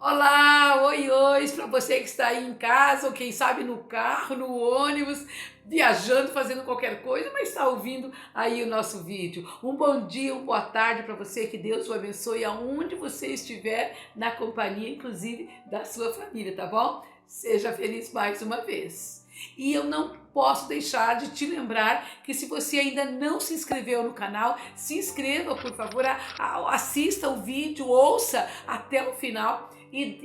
Olá, oi, oi, para você que está aí em casa, ou quem sabe no carro, no ônibus, viajando, fazendo qualquer coisa, mas está ouvindo aí o nosso vídeo. Um bom dia, uma boa tarde para você, que Deus o abençoe aonde você estiver, na companhia, inclusive, da sua família, tá bom? Seja feliz mais uma vez. E eu não posso deixar de te lembrar que se você ainda não se inscreveu no canal, se inscreva, por favor, assista o vídeo, ouça até o final e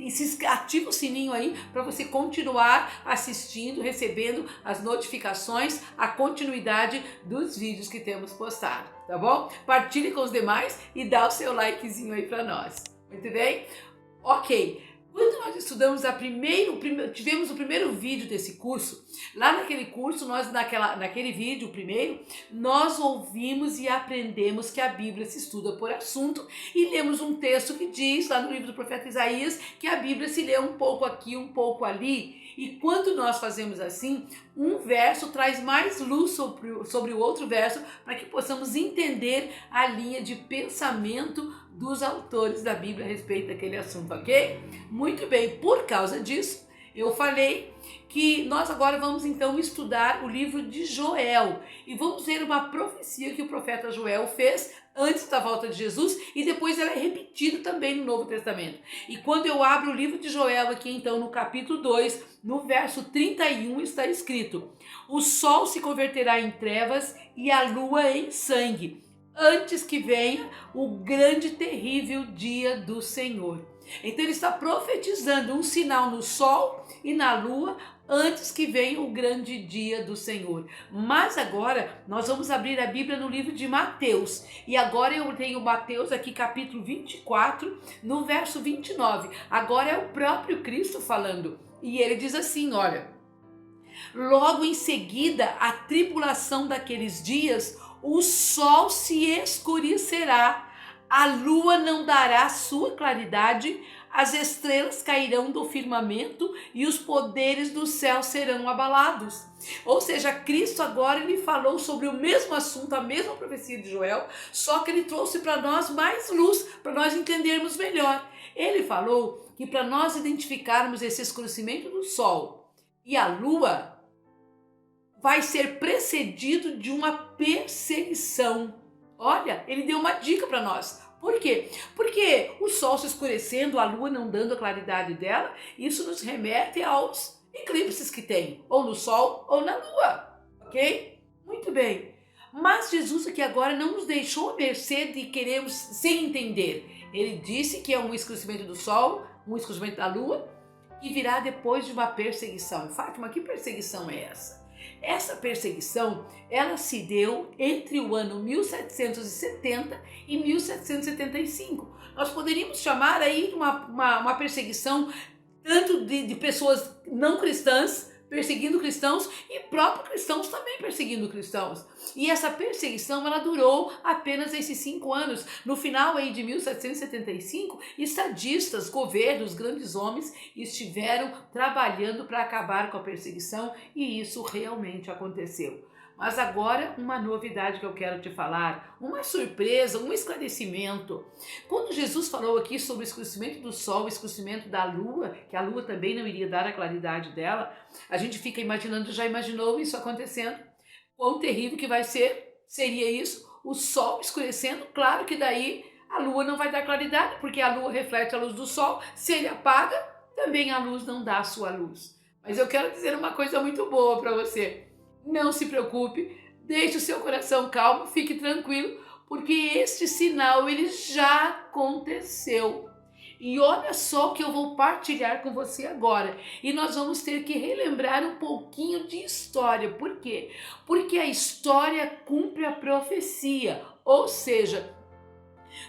ativa o sininho aí para você continuar assistindo, recebendo as notificações, a continuidade dos vídeos que temos postado, tá bom? Partilhe com os demais e dá o seu likezinho aí para nós. Muito bem? Ok. Quando nós estudamos tivemos o primeiro vídeo desse curso, lá naquele curso, naquele vídeo primeiro, nós ouvimos e aprendemos que a Bíblia se estuda por assunto e lemos um texto que diz, lá no livro do profeta Isaías, que a Bíblia se lê um pouco aqui, um pouco ali. E quando nós fazemos assim, um verso traz mais luz sobre o outro verso para que possamos entender a linha de pensamento dos autores da Bíblia a respeito daquele assunto, ok? Muito bem, por causa disso, eu falei que nós agora vamos então estudar o livro de Joel e vamos ver uma profecia que o profeta Joel fez antes da volta de Jesus e depois ela é repetida também no Novo Testamento. E quando eu abro o livro de Joel aqui então no capítulo 2, no verso 31 está escrito: o sol se converterá em trevas e a lua em sangue, antes que venha o grande e terrível dia do Senhor. Então ele está profetizando um sinal no sol e na lua antes que venha o grande dia do Senhor. Mas agora nós vamos abrir a Bíblia no livro de Mateus. E agora eu tenho Mateus aqui capítulo 24, no verso 29. Agora é o próprio Cristo falando. E ele diz assim, olha: logo em seguida a tribulação daqueles dias, o sol se escurecerá, a lua não dará sua claridade, as estrelas cairão do firmamento e os poderes do céu serão abalados. Ou seja, Cristo agora ele falou sobre o mesmo assunto, a mesma profecia de Joel, só que ele trouxe para nós mais luz, para nós entendermos melhor. Ele falou que para nós identificarmos esse escurecimento do sol e a lua, vai ser precedido de uma perseguição. Olha, ele deu uma dica para nós. Por quê? Porque o sol se escurecendo, a lua não dando a claridade dela, isso nos remete aos eclipses que tem, ou no sol ou na lua, ok? Muito bem. Mas Jesus aqui agora não nos deixou à mercê de queremos sem entender. Ele disse que é um escurecimento do sol, um escurecimento da lua, que virá depois de uma perseguição. Fátima, que perseguição é essa? Essa perseguição, ela se deu entre o ano 1770 e 1775. Nós poderíamos chamar aí uma perseguição tanto de pessoas não cristãs perseguindo cristãos e próprios cristãos também perseguindo cristãos. E essa perseguição ela durou apenas esses 5 anos. No final aí de 1775, estadistas, governos, grandes homens estiveram trabalhando para acabar com a perseguição e isso realmente aconteceu. Mas agora uma novidade que eu quero te falar, uma surpresa, um esclarecimento. Quando Jesus falou aqui sobre o escurecimento do sol, o escurecimento da lua, que a lua também não iria dar a claridade dela, a gente fica imaginando, já imaginou isso acontecendo? Quão terrível que vai ser, seria isso, o sol escurecendo, claro que daí a lua não vai dar claridade, porque a lua reflete a luz do sol, se ele apaga, também a luz não dá a sua luz. Mas eu quero dizer uma coisa muito boa para você. Não se preocupe, deixe o seu coração calmo, fique tranquilo, porque este sinal ele já aconteceu. E olha só o que eu vou partilhar com você agora. E nós vamos ter que relembrar um pouquinho de história. Por quê? Porque a história cumpre a profecia, ou seja,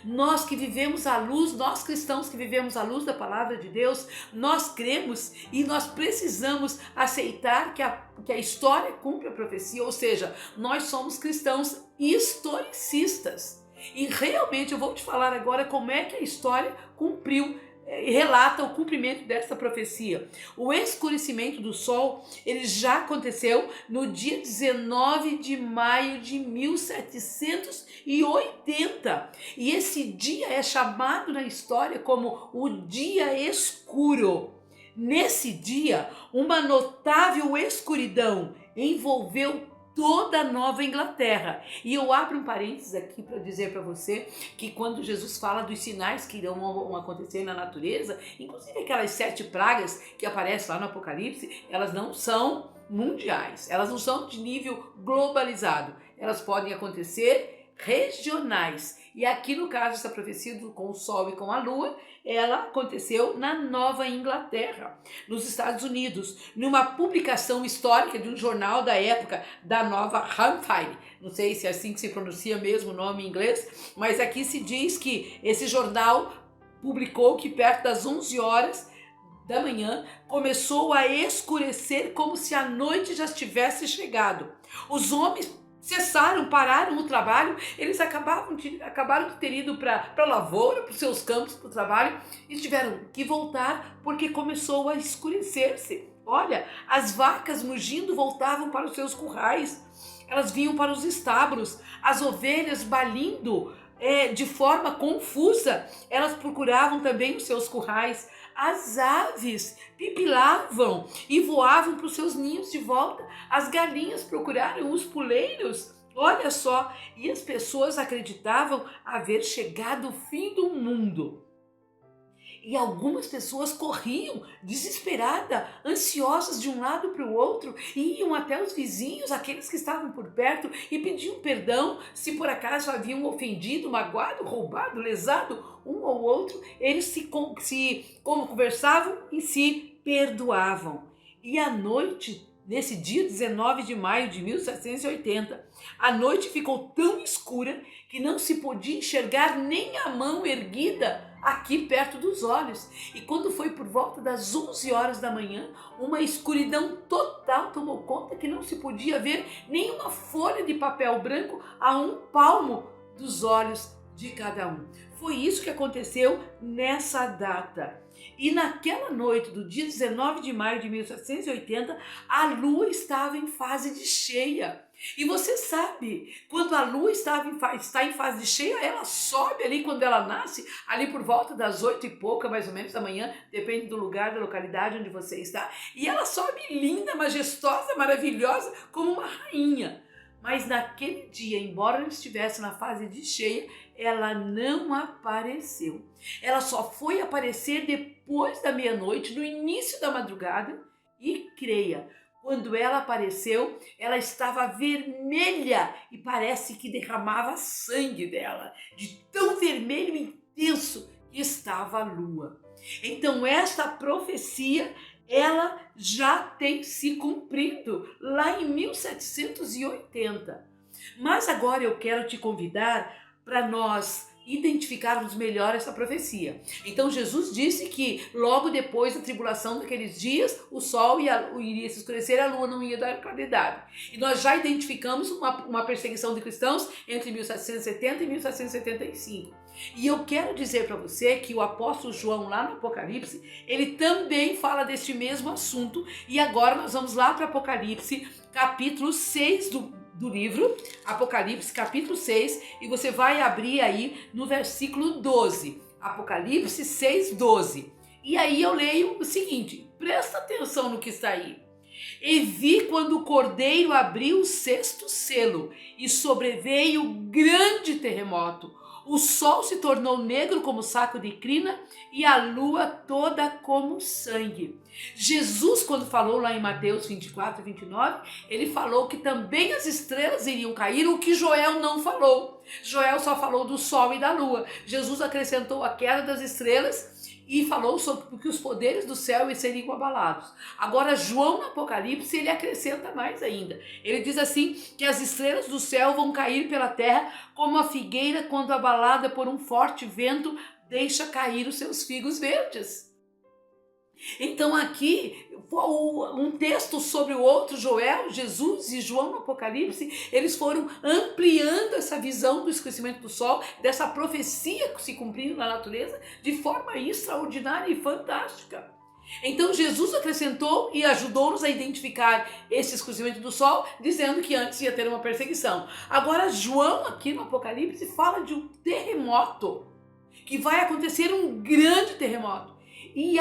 nós que vivemos a luz, nós cristãos que vivemos a luz da palavra de Deus, nós cremos e nós precisamos aceitar que a história cumpre a profecia, ou seja, nós somos cristãos historicistas. E realmente eu vou te falar agora como é que a história cumpriu relata o cumprimento dessa profecia. O escurecimento do sol, ele já aconteceu no dia 19 de maio de 1780. E esse dia é chamado na história como o dia escuro. Nesse dia, uma notável escuridão envolveu toda a Nova Inglaterra. E eu abro um parênteses aqui para dizer para você que quando Jesus fala dos sinais que irão acontecer na natureza, inclusive aquelas 7 pragas que aparecem lá no Apocalipse, elas não são mundiais, elas não são de nível globalizado, elas podem acontecer regionais. E aqui no caso essa profecia com o Sol e com a Lua, ela aconteceu na Nova Inglaterra, nos Estados Unidos, numa publicação histórica de um jornal da época, da Nova Hampshire. Não sei se é assim que se pronuncia mesmo o nome em inglês, mas aqui se diz que esse jornal publicou que perto das 11 horas da manhã começou a escurecer como se a noite já tivesse chegado. Os homens cessaram, pararam o trabalho, eles acabaram de ter ido para a lavoura, para os seus campos, para o trabalho, e tiveram que voltar porque começou a escurecer-se. Olha, as vacas mugindo voltavam para os seus currais, elas vinham para os estábulos, as ovelhas balindo de forma confusa, elas procuravam também os seus currais. As aves pipilavam e voavam para os seus ninhos de volta. As galinhas procuraram os puleiros. Olha só, e as pessoas acreditavam haver chegado o fim do mundo. E algumas pessoas corriam desesperadas, ansiosas de um lado para o outro, e iam até os vizinhos, aqueles que estavam por perto, e pediam perdão se por acaso haviam ofendido, magoado, roubado, lesado um ou outro. Eles como conversavam e se perdoavam. E à noite, nesse dia 19 de maio de 1780, a noite ficou tão escura que não se podia enxergar nem a mão erguida aqui perto dos olhos. E quando foi por volta das 11 horas da manhã, uma escuridão total tomou conta que não se podia ver nenhuma folha de papel branco a um palmo dos olhos de cada um. Foi isso que aconteceu nessa data. E naquela noite do dia 19 de maio de 1780, a lua estava em fase de cheia. E você sabe, quando a lua está em fase de cheia, ela sobe ali quando ela nasce, ali por volta das 8 e pouca, mais ou menos, da manhã, depende do lugar, da localidade onde você está. E ela sobe linda, majestosa, maravilhosa, como uma rainha. Mas naquele dia, embora ela estivesse na fase de cheia, ela não apareceu. Ela só foi aparecer depois da meia-noite, no início da madrugada, e creia, quando ela apareceu, ela estava vermelha e parece que derramava sangue dela, de tão vermelho e intenso que estava a lua. Então esta profecia, ela já tem se cumprido lá em 1780. Mas agora eu quero te convidar para nós identificarmos melhor essa profecia. Então Jesus disse que logo depois da tribulação daqueles dias, o sol iria se escurecer, a lua não ia dar claridade. E nós já identificamos uma perseguição de cristãos entre 1770 e 1775. E eu quero dizer para você que o apóstolo João, lá no Apocalipse, ele também fala deste mesmo assunto. E agora nós vamos lá para Apocalipse, capítulo 6 do livro, Apocalipse, capítulo 6, e você vai abrir aí no versículo 12. Apocalipse 6, 12. E aí eu leio o seguinte, presta atenção no que está aí. E vi quando o cordeiro abriu o 6º selo, e sobreveio grande terremoto. O sol se tornou negro como saco de crina e a lua toda como sangue. Jesus, quando falou lá em Mateus 24 e 29, ele falou que também as estrelas iriam cair, o que Joel não falou. Joel só falou do sol e da lua. Jesus acrescentou a queda das estrelas e falou sobre que os poderes do céu seriam abalados. Agora João no Apocalipse, ele acrescenta mais ainda. Ele diz assim, que as estrelas do céu vão cair pela terra como a figueira quando abalada por um forte vento deixa cair os seus figos verdes. Então aqui um texto sobre o outro, Joel, Jesus e João no Apocalipse, eles foram ampliando essa visão do escurecimento do sol, dessa profecia se cumprindo na natureza de forma extraordinária e fantástica. Então Jesus acrescentou e ajudou-nos a identificar esse escurecimento do sol, dizendo que antes ia ter uma perseguição. Agora João aqui no Apocalipse fala de um terremoto, que vai acontecer um grande terremoto. E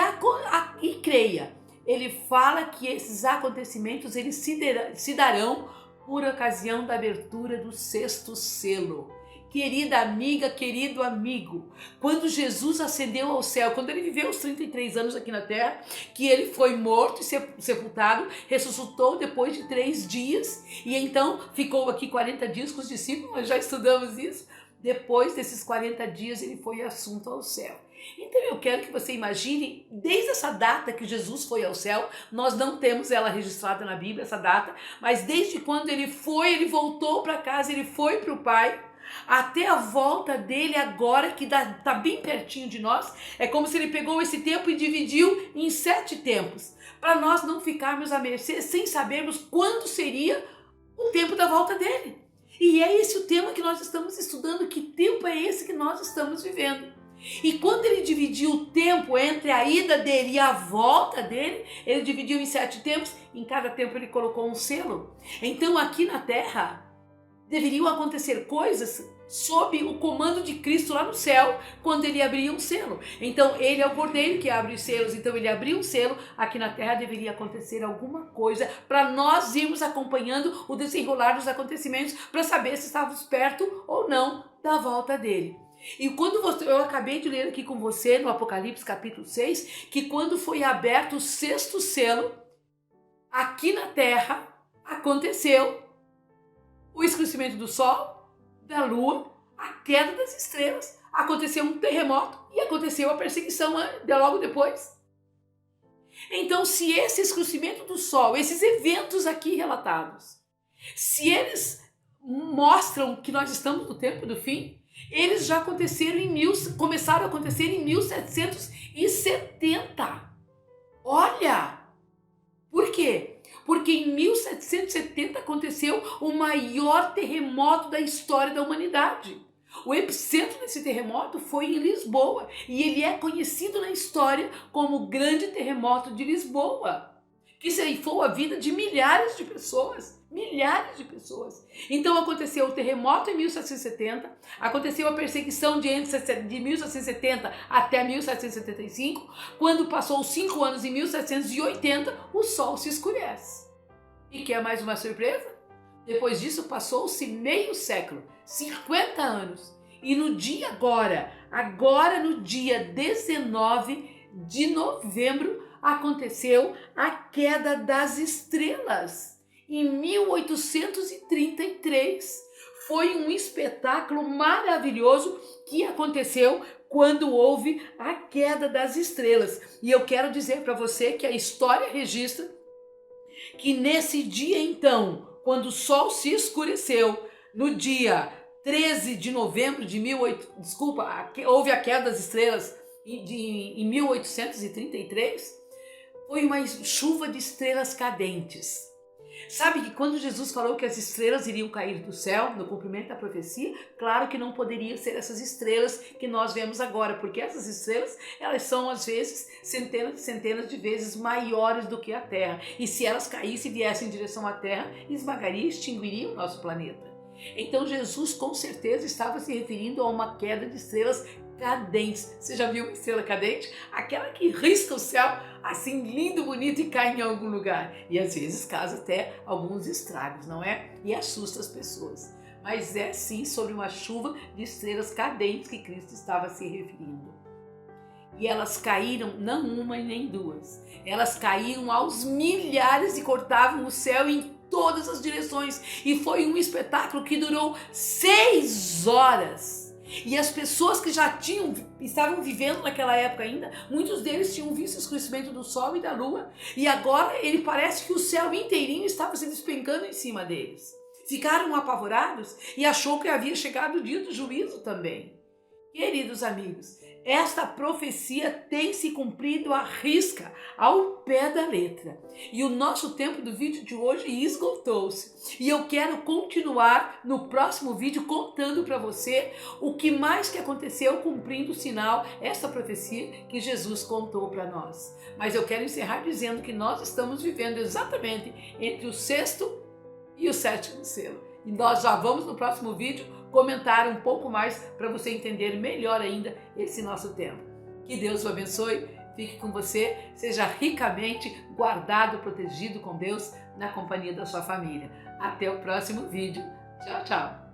creia, ele fala que esses acontecimentos eles se darão por ocasião da abertura do sexto selo. Querida amiga, querido amigo, quando Jesus ascendeu ao céu, quando ele viveu os 33 anos aqui na terra, que ele foi morto e sepultado, ressuscitou depois de 3 dias, e então ficou aqui 40 dias com os discípulos, nós já estudamos isso. Depois desses 40 dias ele foi assunto ao céu. Então eu quero que você imagine, desde essa data que Jesus foi ao céu, nós não temos ela registrada na Bíblia, essa data, mas desde quando ele voltou para casa, ele foi para o Pai, até a volta dele agora, que está bem pertinho de nós, é como se ele pegou esse tempo e dividiu em 7 tempos, para nós não ficarmos à mercê sem sabermos quando seria o tempo da volta dele. E é esse o tema que nós estamos estudando, que tempo é esse que nós estamos vivendo. E quando ele dividiu o tempo entre a ida dele e a volta dele, ele dividiu em 7 tempos, em cada tempo ele colocou um selo. Então aqui na terra deveriam acontecer coisas sob o comando de Cristo lá no céu, quando ele abria um selo. Então ele é o cordeiro que abre os selos, então ele abriu um selo. Aqui na terra deveria acontecer alguma coisa para nós irmos acompanhando o desenrolar dos acontecimentos, para saber se estávamos perto ou não da volta dele. E quando eu acabei de ler aqui com você no Apocalipse capítulo 6, que quando foi aberto o sexto selo, aqui na terra aconteceu o escurecimento do sol, da lua, a queda das estrelas, aconteceu um terremoto e aconteceu a perseguição logo depois. Então, se esse escurecimento do sol, esses eventos aqui relatados, se eles mostram que nós estamos no tempo do fim, eles já começaram a acontecer em 1770. Olha! Por quê? Porque em 1770 aconteceu o maior terremoto da história da humanidade. O epicentro desse terremoto foi em Lisboa, e ele é conhecido na história como o Grande Terremoto de Lisboa, que ceifou a vida de milhares de pessoas. Então aconteceu o terremoto em 1770, aconteceu a perseguição de 1770 até 1775, quando passou os 5 anos em 1780, o sol se escurece. E quer mais uma surpresa? Depois disso passou-se meio século, 50 anos, e no dia agora no dia 19 de novembro, aconteceu a queda das estrelas. Em 1833, foi um espetáculo maravilhoso que aconteceu quando houve a queda das estrelas. E eu quero dizer para você que a história registra que nesse dia então, quando o sol se escureceu, no dia 13 de novembro de houve a queda das estrelas em 1833, foi uma chuva de estrelas cadentes. Sabe que quando Jesus falou que as estrelas iriam cair do céu, no cumprimento da profecia, claro que não poderia ser essas estrelas que nós vemos agora, porque essas estrelas, elas são às vezes centenas e centenas de vezes maiores do que a Terra. E se elas caíssem e viessem em direção à Terra, esmagaria e extinguiria o nosso planeta. Então Jesus com certeza estava se referindo a uma queda de estrelas cadentes. Você já viu uma estrela cadente? Aquela que risca o céu assim lindo, bonito e cai em algum lugar. E às vezes causa até alguns estragos, não é? E assusta as pessoas. Mas é sim sobre uma chuva de estrelas cadentes que Cristo estava se referindo. E elas caíram não uma e nem duas. Elas caíram aos milhares e cortavam o céu em todas as direções. E foi um espetáculo que durou 6 horas. E as pessoas que já estavam vivendo naquela época ainda, muitos deles tinham visto o escurecimento do sol e da lua, e agora ele parece que o céu inteirinho estava se despencando em cima deles. Ficaram apavorados e achou que havia chegado o dia do juízo também. Queridos amigos, esta profecia tem se cumprido à risca, ao pé da letra. E o nosso tempo do vídeo de hoje esgotou-se. E eu quero continuar no próximo vídeo contando para você o que mais que aconteceu cumprindo o sinal, essa profecia que Jesus contou para nós. Mas eu quero encerrar dizendo que nós estamos vivendo exatamente entre o sexto e o sétimo selo. E nós já vamos no próximo vídeo comentar um pouco mais para você entender melhor ainda esse nosso tempo. Que Deus o abençoe, fique com você, seja ricamente guardado, protegido com Deus na companhia da sua família. Até o próximo vídeo. Tchau, tchau.